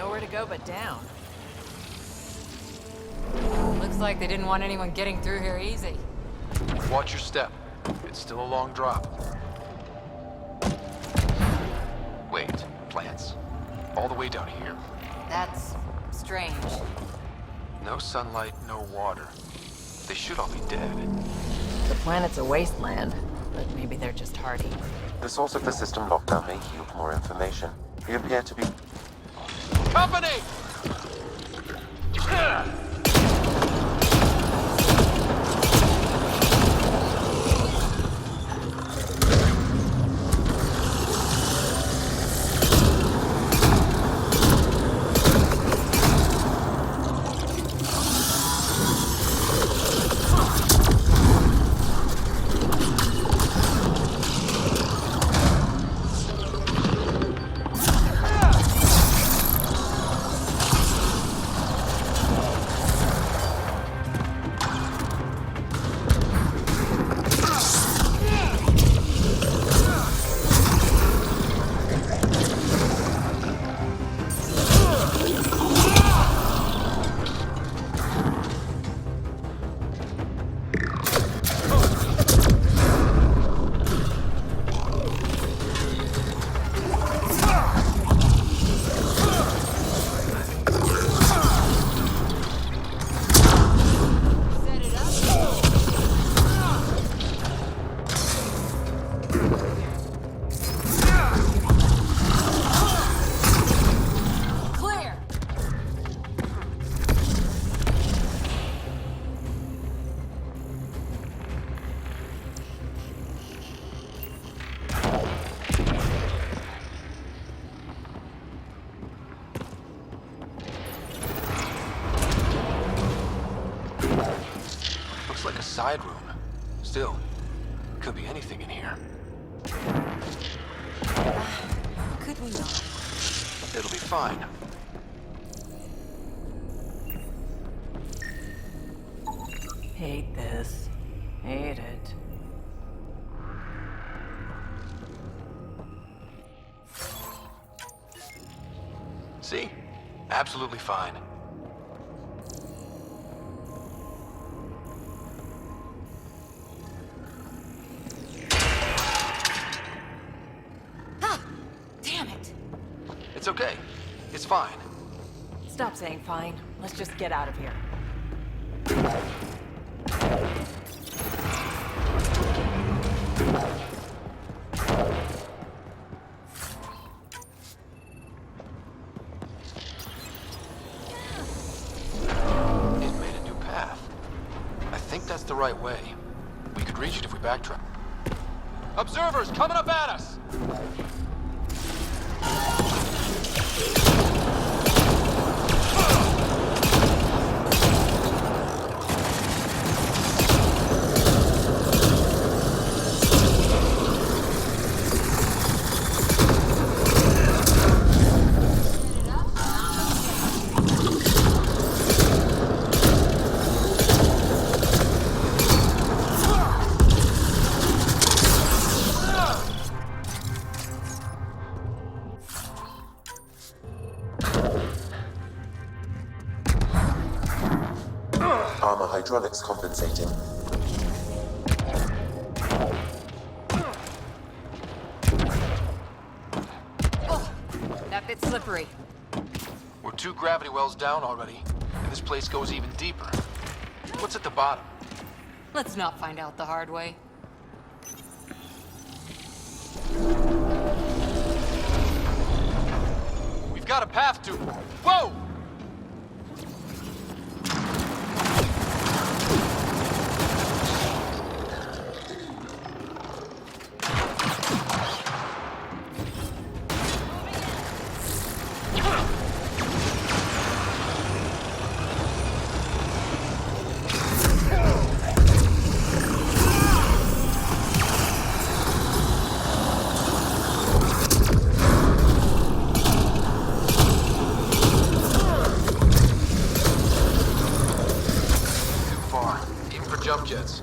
Nowhere to go but down. Looks like they didn't want anyone getting through here easy. Watch your step. It's still a long drop. Wait, plants. All the way down here. That's strange. No sunlight, no water. They should all be dead. The planet's a wasteland, but maybe they're just hardy. The source of the system lockdown may yield more information. We appear to be... Company! Side room. Still, could be anything in here. Could we not? It'll be fine. Hate this. Hate it. See? Absolutely fine. It's okay. It's fine. Stop saying fine. Let's just get out of here. It made a new path. I think that's the right way. We could reach it if we backtrack. Observers coming up at us! Armor hydraulics compensating. Oh, that bit's slippery. We're 2 gravity wells down already, and this place goes even deeper. What's at the bottom? Let's not find out the hard way. We've got a path to... Whoa! Jump jets.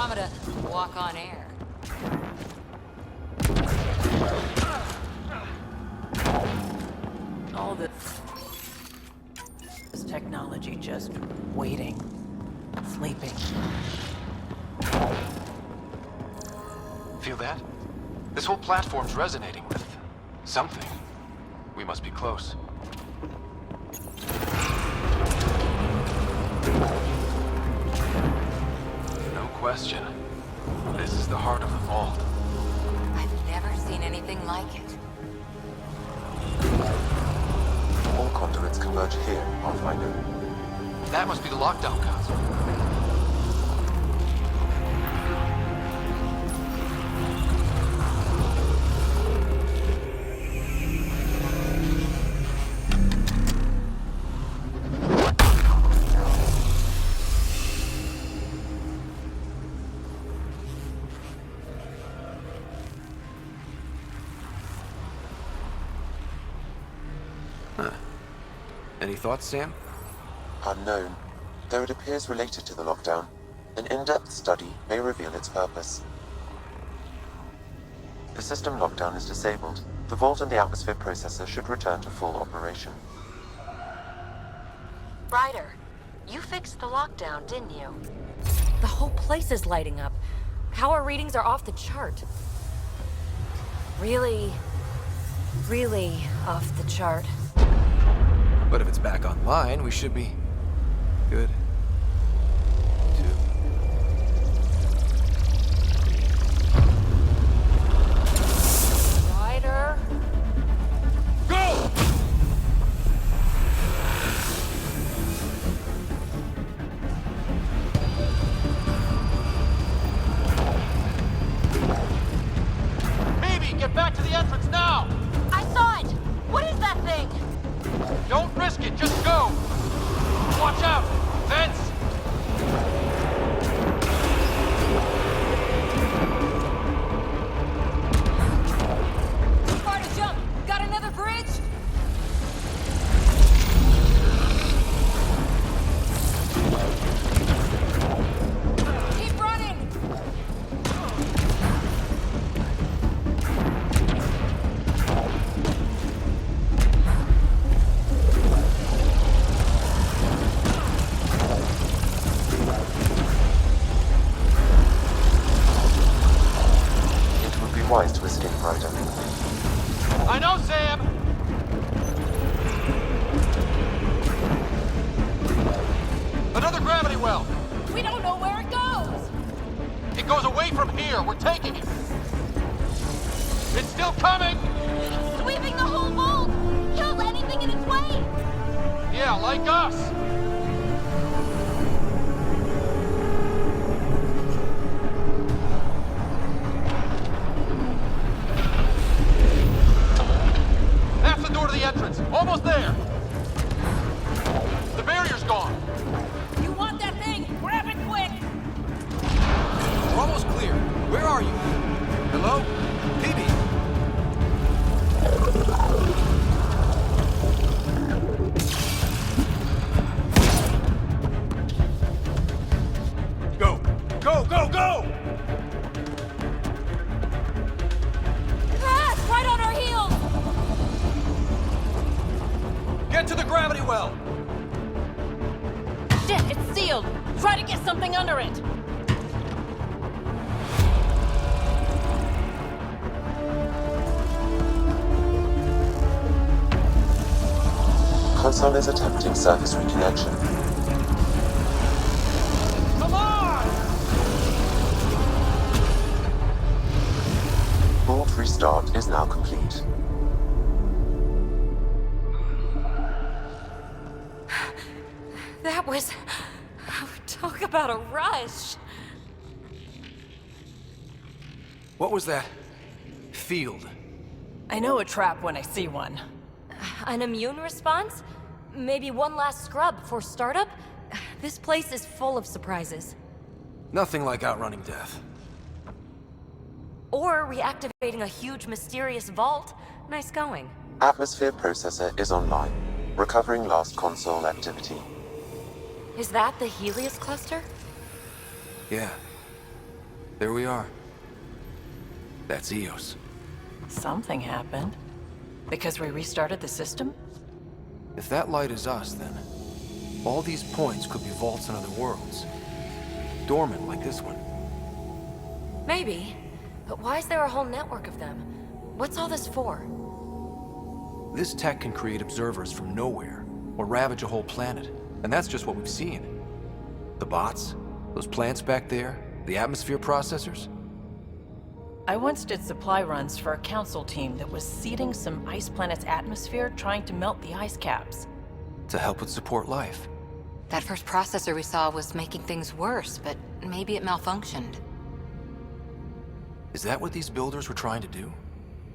Andromeda walk on air. All this technology just waiting, sleeping. Feel that? This whole platform's resonating with something. We must be close. No question. This is the heart of the vault. I've never seen anything like it. All conduits converge here, Pathfinder. That must be the lockdown console. Any thoughts, Sam? Unknown, though it appears related to the lockdown. An in-depth study may reveal its purpose. The system lockdown is disabled. The vault and the atmosphere processor should return to full operation. Ryder, you fixed the lockdown, didn't you? The whole place is lighting up. Power readings are off the chart. Really off the chart. But if it's back online, we should be good. Ryder? Go! Maybe get back to the entrance now! I saw it! What is that thing? Don't risk it, just go! Watch out! Vents! Too far to jump! Got another bridge? Keep running! It would be wise to escape, Ryder. I know, Sam! Another gravity well! We don't know where it goes! It goes away from here! We're taking it! It's still coming! Sweeping the whole vault! Kills anything in its way! Yeah, like us! That's the door to the entrance! Almost there! The barrier's gone! You want that thing? Grab it quick! We're almost clear. Where are you? Hello? Phoebe? Go! Go, go, go! Ah, it's right on our heels! Get to the gravity well! Shit, it's sealed! Try to get something under it! Console is attempting surface reconnection. Come on! Vault restart is now complete. That was... Talk about a rush! What was that? Field. I know a trap when I see one. An immune response? Maybe one last scrub for startup? This place is full of surprises. Nothing like outrunning death. Or reactivating a huge mysterious vault. Nice going. Atmosphere processor is online, recovering last console activity. Is that the Helios cluster? Yeah. There we are. That's Eos. Something happened. Because we restarted the system? If that light is us, then all these points could be vaults in other worlds. Dormant like this one. Maybe. But why is there a whole network of them? What's all this for? This tech can create observers from nowhere, or ravage a whole planet. And that's just what we've seen. The bots, those plants back there, the atmosphere processors. I once did supply runs for a council team that was seeding some ice planet's atmosphere, trying to melt the ice caps. To help with support life. That first processor we saw was making things worse, but maybe it malfunctioned. Is that what these builders were trying to do?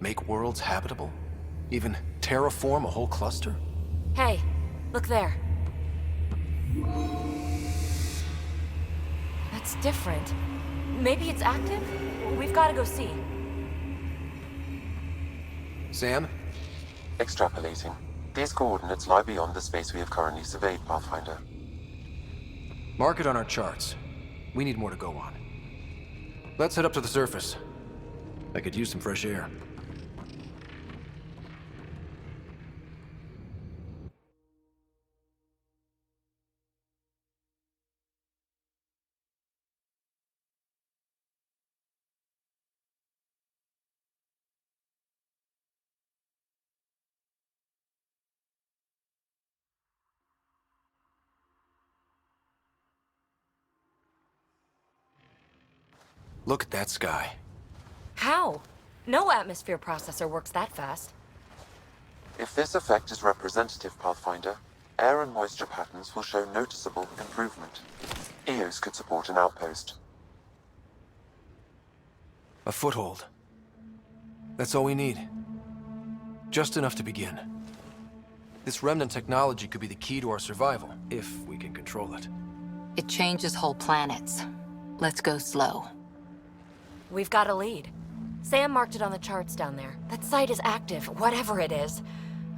Make worlds habitable? Even terraform a whole cluster? Hey, look there. That's different. Maybe it's active? We've got to go see. Sam? Extrapolating. These coordinates lie beyond the space we have currently surveyed, Pathfinder. Mark it on our charts. We need more to go on. Let's head up to the surface. I could use some fresh air. Look at that sky. How? No atmosphere processor works that fast. If this effect is representative, Pathfinder, air and moisture patterns will show noticeable improvement. Eos could support an outpost. A foothold. That's all we need. Just enough to begin. This remnant technology could be the key to our survival, if we can control it. It changes whole planets. Let's go slow. We've got a lead. Sam marked it on the charts down there. That site is active, whatever it is.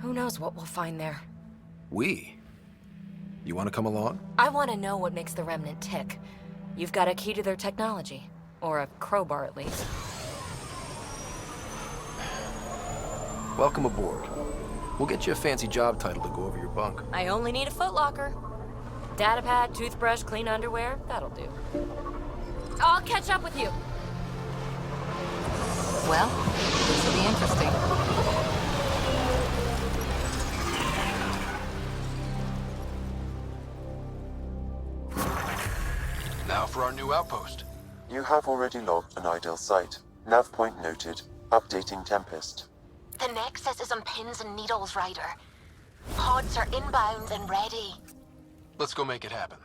Who knows what we'll find there. We? You want to come along? I want to know what makes the Remnant tick. You've got a key to their technology. Or a crowbar, at least. Welcome aboard. We'll get you a fancy job title to go over your bunk. I only need a footlocker. Datapad, toothbrush, clean underwear, that'll do. I'll catch up with you. Well, this will be interesting. Now for our new outpost. You have already logged an ideal site. Nav point noted. Updating Tempest. The Nexus is on pins and needles, Ryder. Pods are inbound and ready. Let's go make it happen.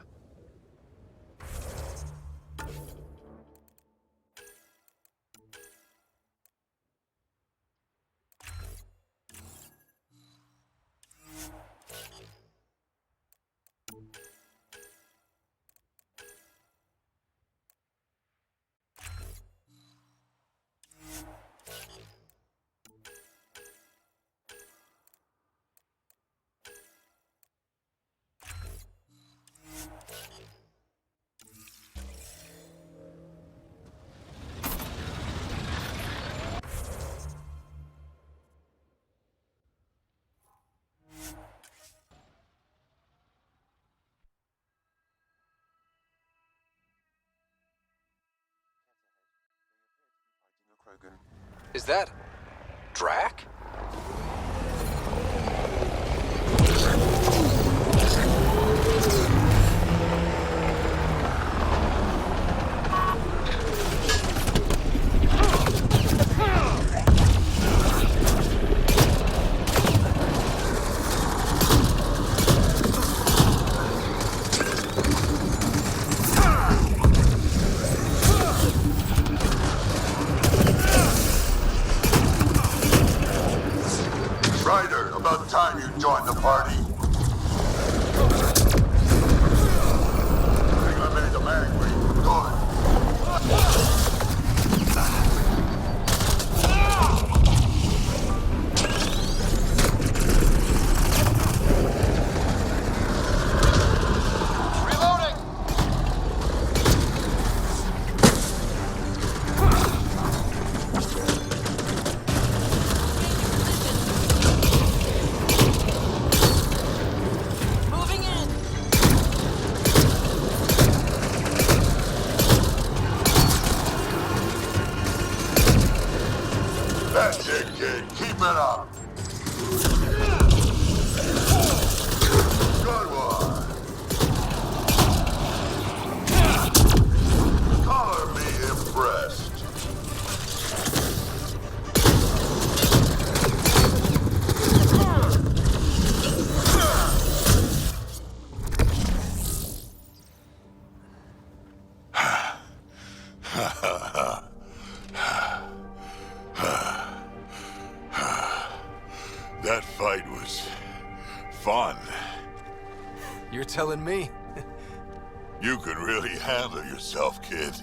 Is that Drac? Ryder, about time you joined the party. I think I made them angry. Good. Reloading! fight was fun. You're telling me? You can really handle yourself, kid.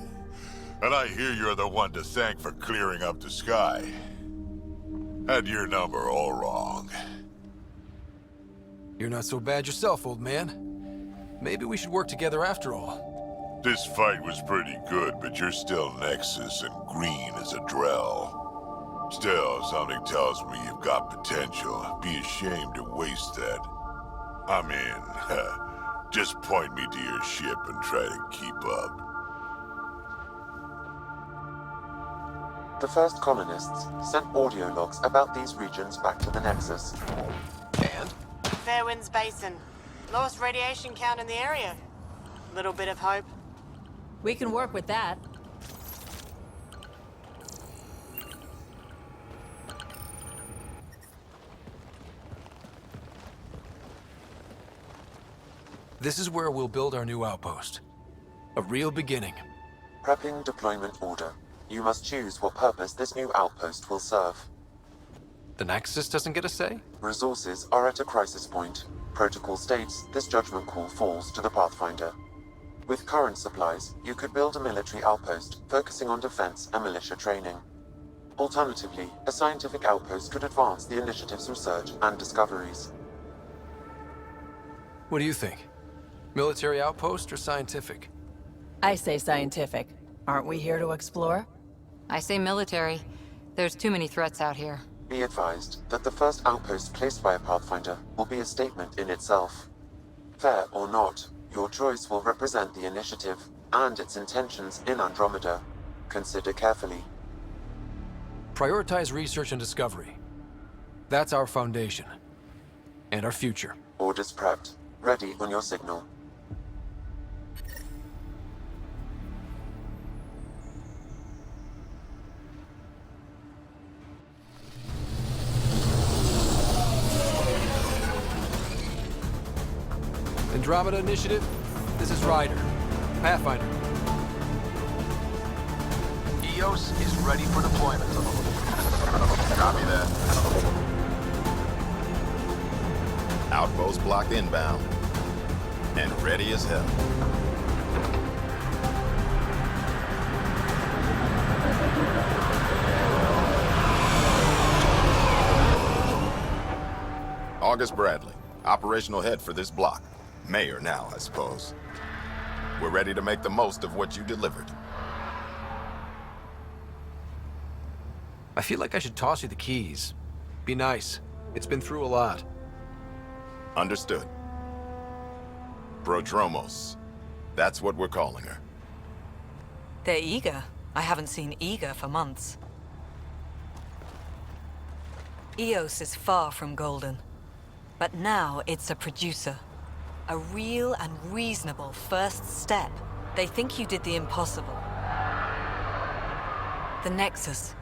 And I hear you're the one to thank for clearing up the sky. Had your number all wrong. You're not so bad yourself, old man. Maybe we should work together after all. This fight was pretty good, but you're still Nexus and green as a Drell. Still, something tells me you've got potential. Be ashamed to waste that. I mean, just point me to your ship and try to keep up. The first colonists sent audio logs about these regions back to the Nexus. And? Fairwinds Basin. Lowest radiation count in the area. Little bit of hope. We can work with that. This is where we'll build our new outpost. A real beginning. Prepping deployment order. You must choose what purpose this new outpost will serve. The Nexus doesn't get a say? Resources are at a crisis point. Protocol states this judgment call falls to the Pathfinder. With current supplies, you could build a military outpost focusing on defense and militia training. Alternatively, a scientific outpost could advance the initiative's research and discoveries. What do you think? Military outpost or scientific? I say scientific. Aren't we here to explore? I say military. There's too many threats out here. Be advised that the first outpost placed by a Pathfinder will be a statement in itself. Fair or not, your choice will represent the initiative and its intentions in Andromeda. Consider carefully. Prioritize research and discovery. That's our foundation. And our future. Orders prepped. Ready on your signal. Andromeda Initiative, this is Ryder. Pathfinder. EOS is ready for deployment. Copy that. Outpost blocked inbound. And ready as hell. August Bradley, operational head for this block. Mayor now, I suppose. We're ready to make the most of what you delivered. I feel like I should toss you the keys. Be nice. It's been through a lot. Understood. Prodromos. That's what we're calling her. They're eager. I haven't seen eager for months. EOS is far from golden. But now it's a producer. A real and reasonable first step. They think you did the impossible. The Nexus.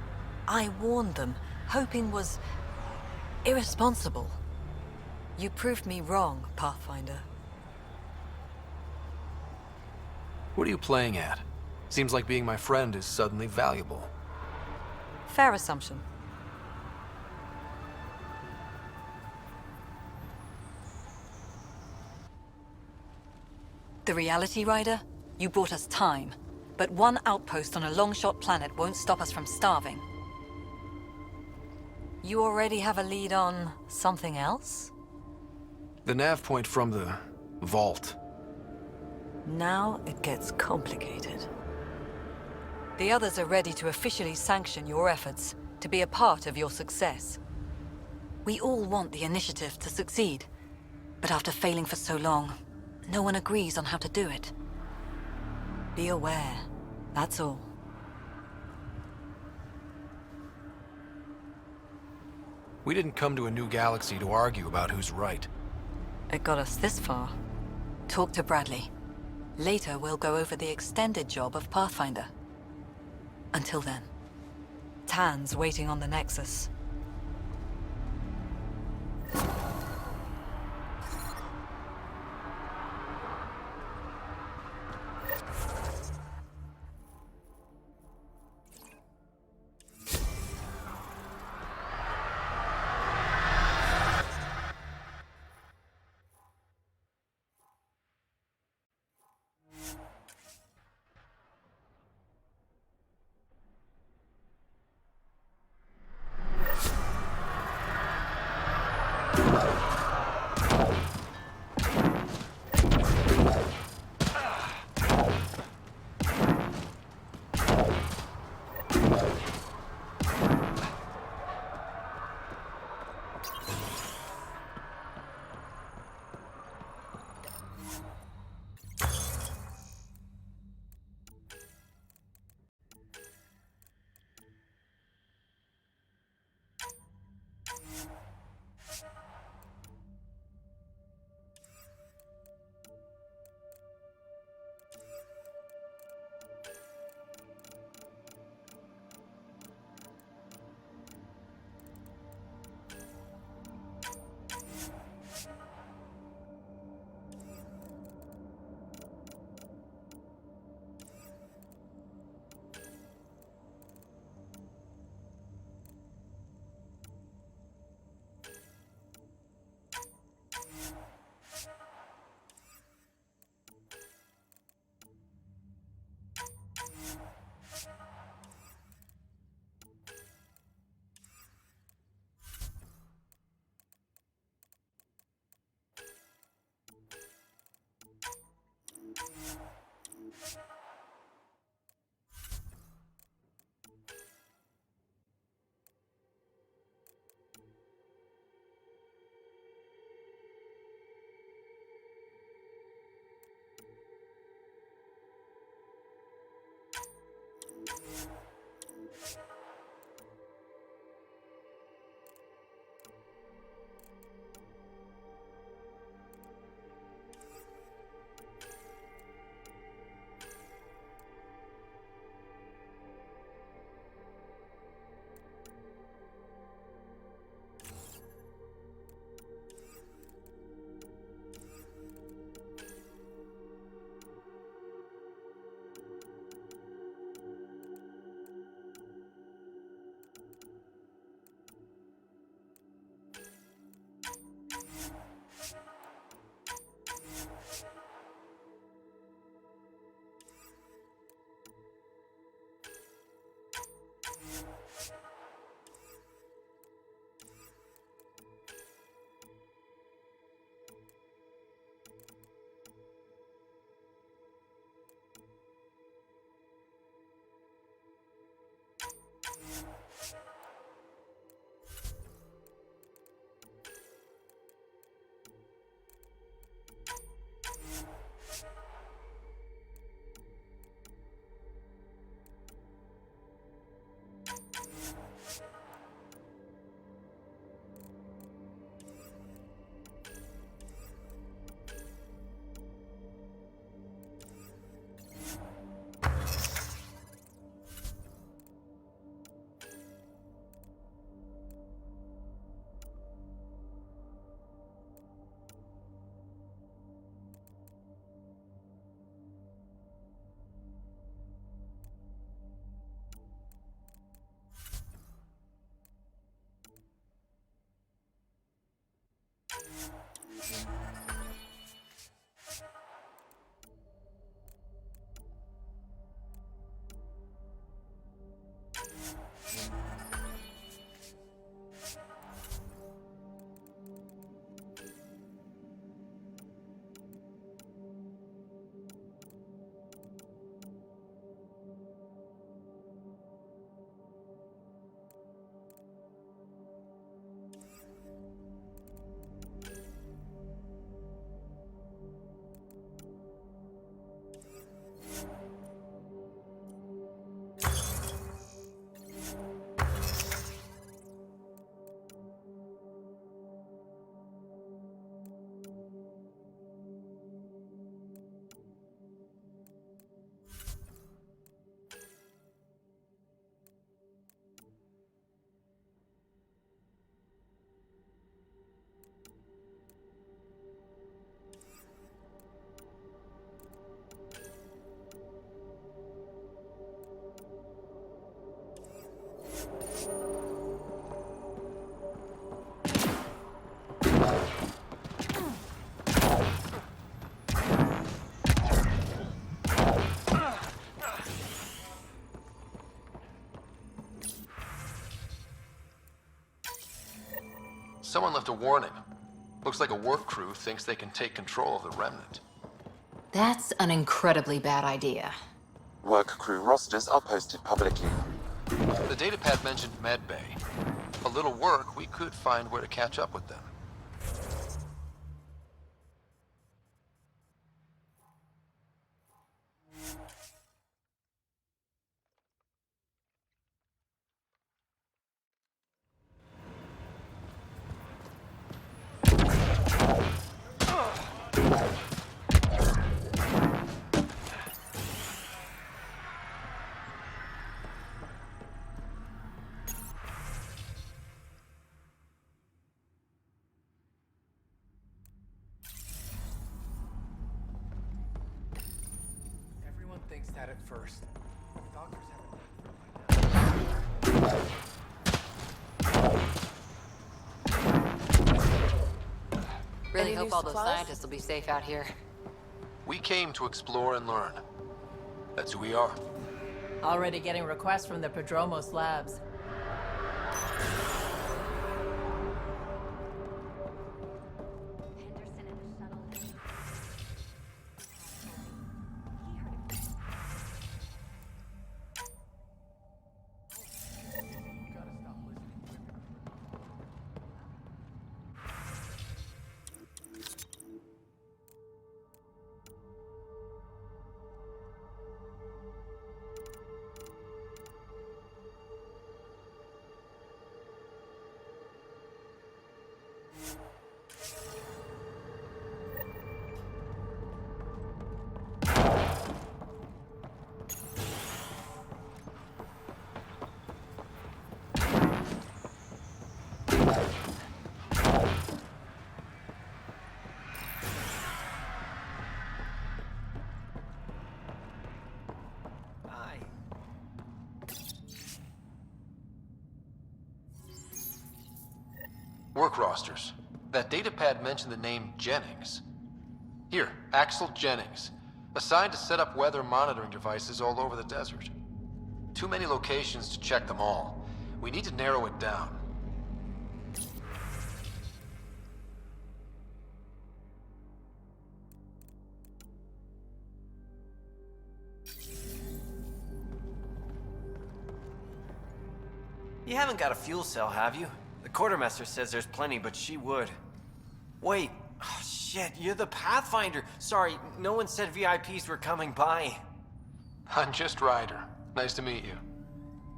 I warned them, hoping was irresponsible. You proved me wrong, Pathfinder. What are you playing at? Seems like being my friend is suddenly valuable. Fair assumption. The reality, Ryder? You bought us time. But one outpost on a long-shot planet won't stop us from starving. You already have a lead on something else? The nav point from the vault. Now it gets complicated. The others are ready to officially sanction your efforts, to be a part of your success. We all want the initiative to succeed, but after failing for so long, no one agrees on how to do it. Be aware, that's all. We didn't come to a new galaxy to argue about who's right. It got us this far. Talk to Bradley. Later, we'll go over the extended job of Pathfinder. Until then, Tan's waiting on the Nexus. Someone left a warning. Looks like a work crew thinks they can take control of the remnant. That's an incredibly bad idea. Work crew rosters are posted publicly. The datapad mentioned medbay. A little work, we could find where to catch up with them. Everyone thinks that at first. Doctors Really Any hope new all those supplies? scientists will be safe out here. We came to explore and learn. That's who we are. Already getting requests from the Prodromos labs. Work rosters. That datapad mentioned the name Jennings. Here, Axel Jennings. Assigned to set up weather monitoring devices all over the desert. Too many locations to check them all. We need to narrow it down. You haven't got a fuel cell, have you? The quartermaster says there's plenty, but she would. Wait. Oh, shit, you're the Pathfinder. Sorry, no one said VIPs were coming by. I'm just Ryder. Nice to meet you.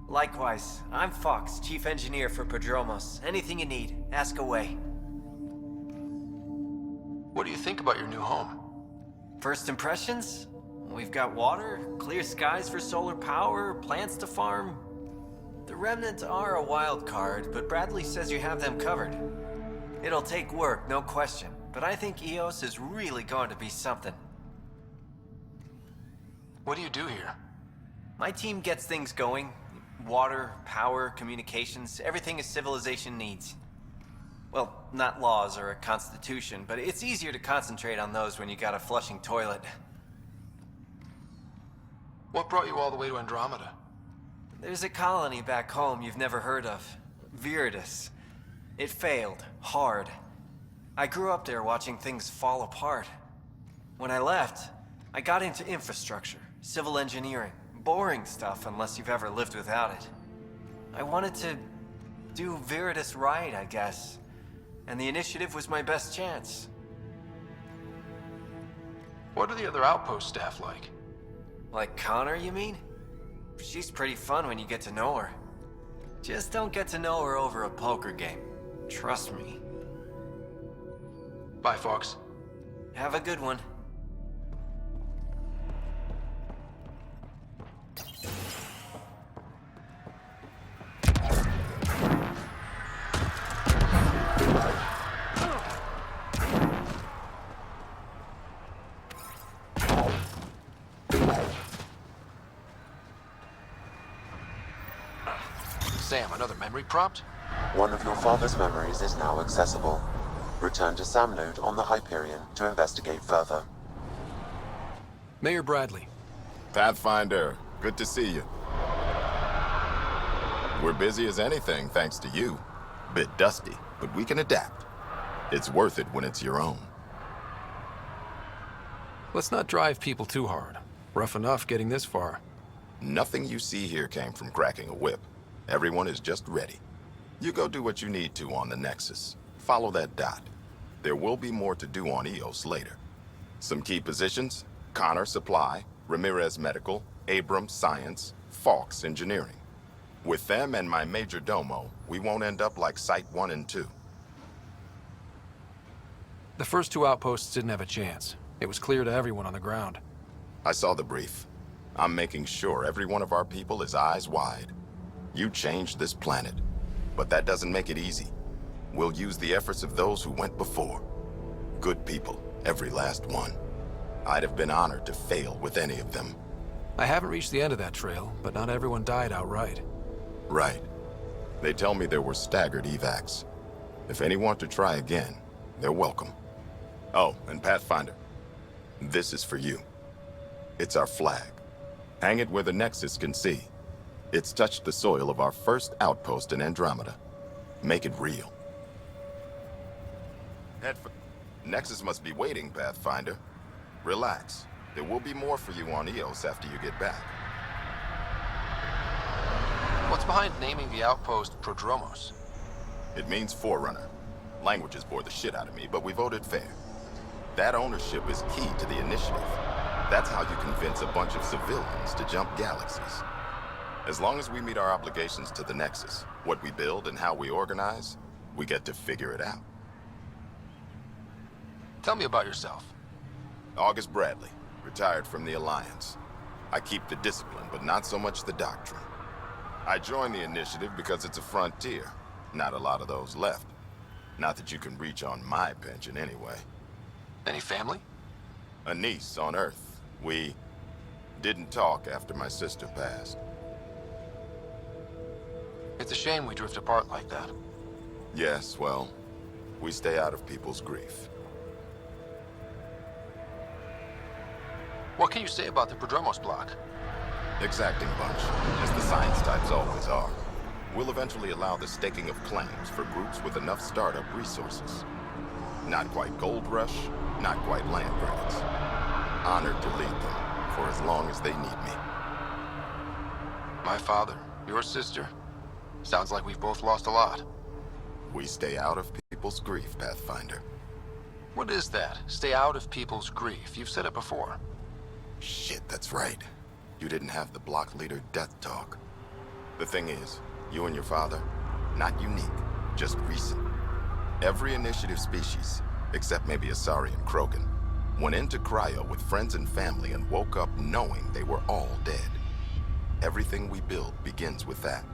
Likewise. I'm Fox, Chief Engineer for Prodromos. Anything you need, ask away. What do you think about your new home? First impressions? We've got water, clear skies for solar power, plants to farm. The Remnant are a wild card, but Bradley says you have them covered. It'll take work, no question, but I think EOS is really going to be something. What do you do here? My team gets things going. Water, power, communications, everything a civilization needs. Well, not laws or a constitution, but it's easier to concentrate on those when you got a flushing toilet. What brought you all the way to Andromeda? There's a colony back home you've never heard of. Viridis. It failed. Hard. I grew up there watching things fall apart. When I left, I got into infrastructure, civil engineering. Boring stuff unless you've ever lived without it. I wanted to do Viridis right, I guess. And the initiative was my best chance. What are the other outpost staff like? Like Connor, you mean? She's pretty fun when you get to know her. Just don't get to know her over a poker game. Trust me. Bye, Fox. Have a good one. Sam, another memory prompt? One of your father's memories is now accessible. Return to Sam node on the Hyperion to investigate further. Mayor Bradley. Pathfinder, good to see you. We're busy as anything, thanks to you. Bit dusty, but we can adapt. It's worth it when it's your own. Let's not drive people too hard. Rough enough getting this far. Nothing you see here came from cracking a whip. Everyone is just ready. You go do what you need to on the Nexus. Follow that dot. There will be more to do on EOS later. Some key positions: Connor Supply, Ramirez Medical, Abrams Science, Falks Engineering. With them and my major domo, we won't end up like Site 1 and 2. The first two outposts didn't have a chance. It was clear to everyone on the ground. I saw the brief. I'm making sure every one of our people is eyes wide. You changed this planet, but that doesn't make it easy. We'll use the efforts of those who went before. Good people, every last one. I'd have been honored to fail with any of them. I haven't reached the end of that trail, but not everyone died outright. Right. They tell me there were staggered evacs. If any want to try again, they're welcome. Oh, and Pathfinder, this is for you. It's our flag. Hang it where the Nexus can see. It's touched the soil of our first outpost in Andromeda. Make it real. Head for... Nexus must be waiting, Pathfinder. Relax. There will be more for you on EOS after you get back. What's behind naming the outpost Prodromos? It means Forerunner. Languages bore the shit out of me, but we voted fair. That ownership is key to the initiative. That's how you convince a bunch of civilians to jump galaxies. As long as we meet our obligations to the Nexus, what we build and how we organize, we get to figure it out. Tell me about yourself. August Bradley, retired from the Alliance. I keep the discipline, but not so much the doctrine. I joined the initiative because it's a frontier. Not a lot of those left. Not that you can reach on my pension anyway. Any family? A niece on Earth. We didn't talk after my sister passed. It's a shame we drift apart like that. Yes, well, we stay out of people's grief. What can you say about the Prodromos block? Exacting bunch, as the science types always are. We'll eventually allow the staking of claims for groups with enough startup resources. Not quite gold rush, not quite land grants. Honored to lead them for as long as they need me. My father, your sister. Sounds like we've both lost a lot. We stay out of people's grief, Pathfinder. What is that? Stay out of people's grief. You've said it before. Shit, that's right. You didn't have the block leader death talk. The thing is, you and your father, not unique, just recent. Every initiative species, except maybe Asari and Krogan, went into cryo with friends and family and woke up knowing they were all dead. Everything we build begins with that.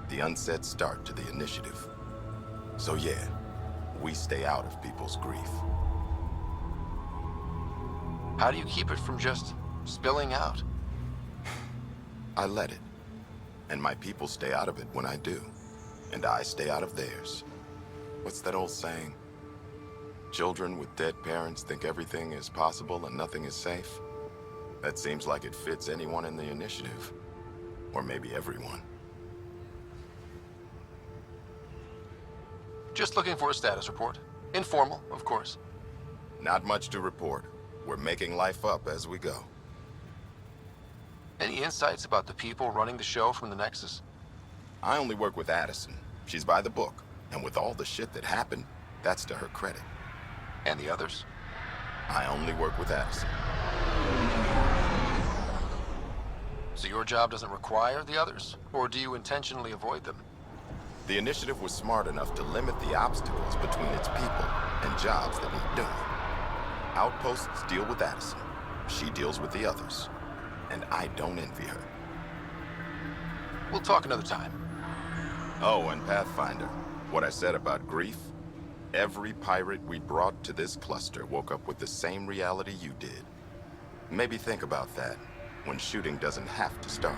The unsaid start to the initiative. So yeah, we stay out of people's grief. How do you keep it from just spilling out? I let it. And my people stay out of it when I do. And I stay out of theirs. What's that old saying? Children with dead parents think everything is possible and nothing is safe? That seems like it fits anyone in the initiative. Or maybe everyone. Just looking for a status report. Informal, of course. Not much to report. We're making life up as we go. Any insights about the people running the show from the Nexus? I only work with Addison. She's by the book. And with all the shit that happened, that's to her credit. And the others? I only work with Addison. So your job doesn't require the others? Or do you intentionally avoid them? The initiative was smart enough to limit the obstacles between its people and jobs that need doing. Outposts deal with Addison. She deals with the others. And I don't envy her. We'll talk another time. Oh, and Pathfinder, what I said about grief? Every pirate we brought to this cluster woke up with the same reality you did. Maybe think about that when shooting doesn't have to start.